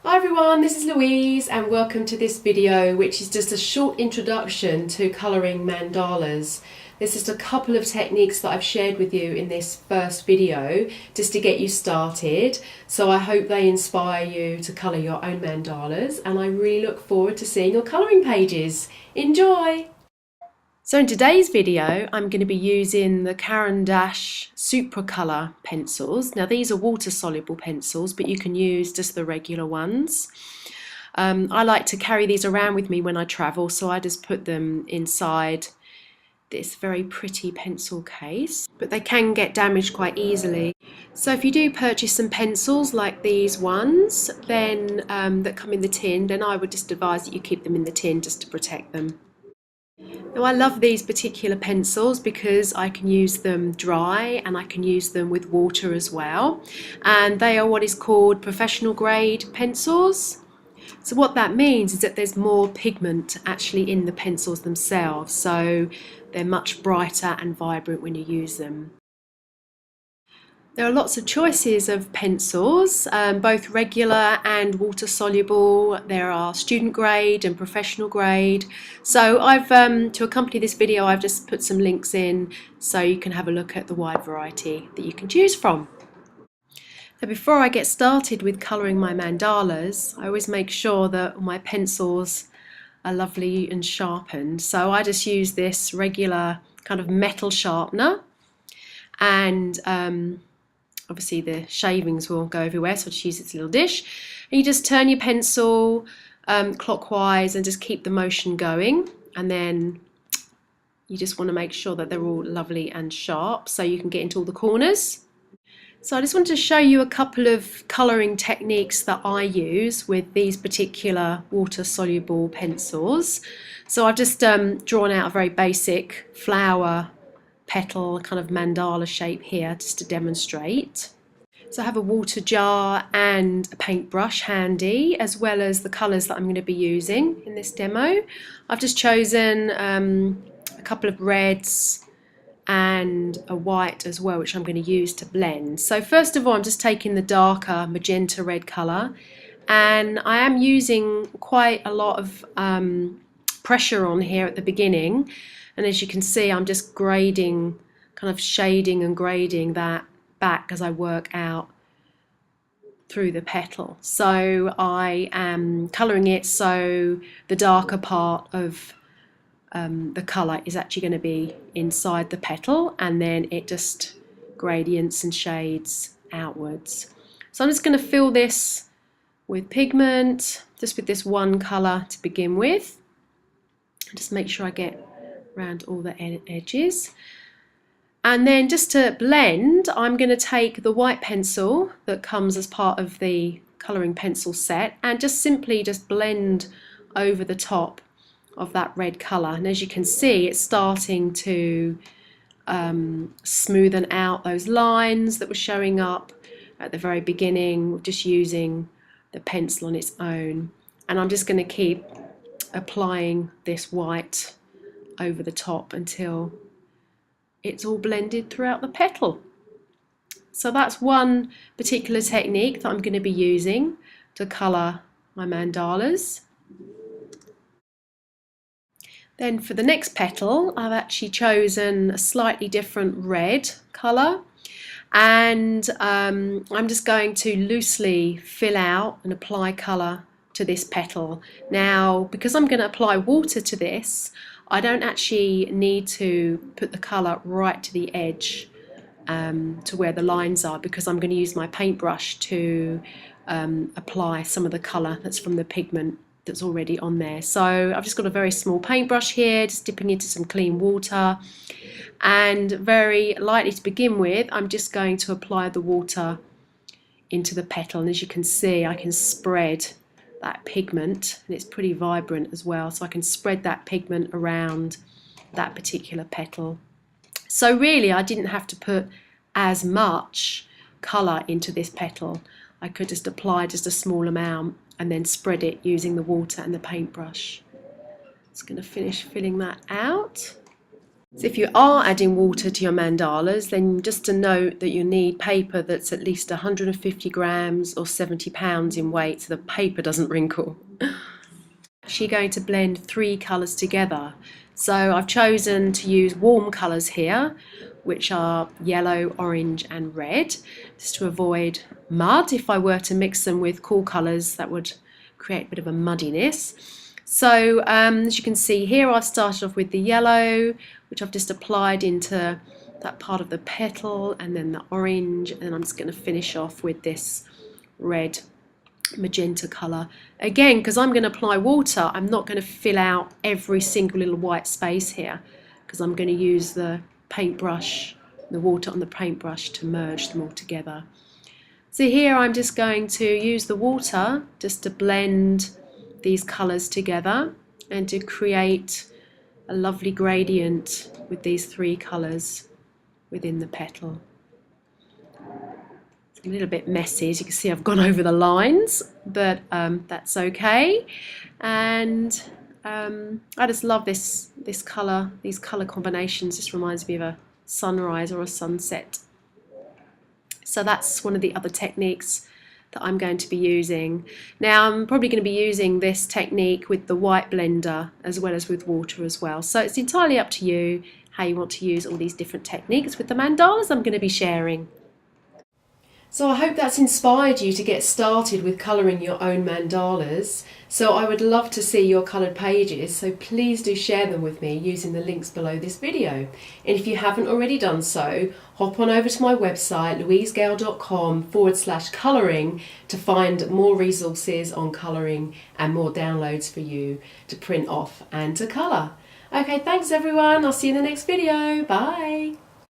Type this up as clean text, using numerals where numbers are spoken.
Hi everyone, this is Louise and welcome to this video, which is just a short introduction to colouring mandalas. There's just a couple of techniques that I've shared with you in this first video just to get you started. So I hope they inspire you to colour your own mandalas, and I really look forward to seeing your colouring pages. Enjoy! So in today's video, I'm going to be using the Caran d'Ache Supracolor pencils. Now these are water-soluble pencils, but you can use just the regular ones. I like to carry these around with me when I travel, so I just put them inside this very pretty pencil case. But they can get damaged quite easily. So if you do purchase some pencils like these ones, then that come in the tin, then I would just advise that you keep them in the tin just to protect them. Now I love these particular pencils because I can use them dry and I can use them with water as well, and they are what is called professional grade pencils. So what that means is that there's more pigment actually in the pencils themselves, so they're much brighter and vibrant when you use them. There are lots of choices of pencils, both regular and water soluble. There are student grade and professional grade. So I've, to accompany this video, I've just put some links in so you can have a look at the wide variety that you can choose from. Now before I get started with colouring my mandalas, I always make sure that my pencils are lovely and sharpened. So I just use this regular kind of metal sharpener, and obviously the shavings will go everywhere, so I just use this little dish. And you just turn your pencil clockwise and just keep the motion going, and then you just want to make sure that they're all lovely and sharp so you can get into all the corners. So I just wanted to show you a couple of colouring techniques that I use with these particular water-soluble pencils. So I've just drawn out a very basic flower petal kind of mandala shape here just to demonstrate. So I have a water jar and a paintbrush handy, as well as the colours that I'm going to be using in this demo. I've just chosen a couple of reds and a white as well, which I'm going to use to blend. So first of all, I'm just taking the darker magenta red colour, and I am using quite a lot of pressure on here at the beginning. And as you can see, I'm just grading, kind of shading and grading that back as I work out through the petal. So I am colouring it so the darker part of the colour is actually going to be inside the petal, and then it just gradients and shades outwards. So I'm just going to fill this with pigment, just with this one colour to begin with. Just make sure I get around all the edges, and then just to blend, I'm going to take the white pencil that comes as part of the colouring pencil set and just simply just blend over the top of that red colour. And as you can see, it's starting to smoothen out those lines that were showing up at the very beginning, just using the pencil on its own. And I'm just going to keep applying this white over the top until it's all blended throughout the petal. So that's one particular technique that I'm going to be using to colour my mandalas. Then for the next petal, I've actually chosen a slightly different red colour, and I'm just going to loosely fill out and apply colour to this petal. Now, because I'm going to apply water to this, I don't actually need to put the colour right to the edge to where the lines are, because I'm going to use my paintbrush to apply some of the colour that's from the pigment that's already on there. So I've just got a very small paintbrush here, just dipping into some clean water, and very lightly to begin with, I'm just going to apply the water into the petal. And as you can see, I can spread that pigment, and it's pretty vibrant as well, so I can spread that pigment around that particular petal. So really I didn't have to put as much colour into this petal. I could just apply just a small amount and then spread it using the water and the paintbrush. Just going to finish filling that out. So if you are adding water to your mandalas, then just to note that you need paper that's at least 150 grams or 70 pounds in weight so the paper doesn't wrinkle. Actually going to blend 3 colours together. So I've chosen to use warm colours here, which are yellow, orange and red, just to avoid mud. If I were to mix them with cool colours, that would create a bit of a muddiness. So as you can see here, I've started off with the yellow, which I've just applied into that part of the petal, and then the orange, and then I'm just going to finish off with this red magenta colour. Again, because I'm going to apply water, I'm not going to fill out every single little white space here, because I'm going to use the paintbrush, the water on the paintbrush, to merge them all together. So here I'm just going to use the water just to blend these colours together and to create a lovely gradient with these 3 colours within the petal. It's a little bit messy, as you can see I've gone over the lines, but that's okay. And I just love this colour, these colour combinations. Just reminds me of a sunrise or a sunset. So that's one of the other techniques that I'm going to be using. Now I'm probably going to be using this technique with the white blender as well as with water as well. So it's entirely up to you how you want to use all these different techniques with the mandalas I'm going to be sharing. So I hope that's inspired you to get started with colouring your own mandalas. So I would love to see your coloured pages, so please do share them with me using the links below this video. And if you haven't already done so, hop on over to my website louisegale.com/colouring to find more resources on colouring and more downloads for you to print off and to colour. Okay, thanks everyone, I'll see you in the next video, bye!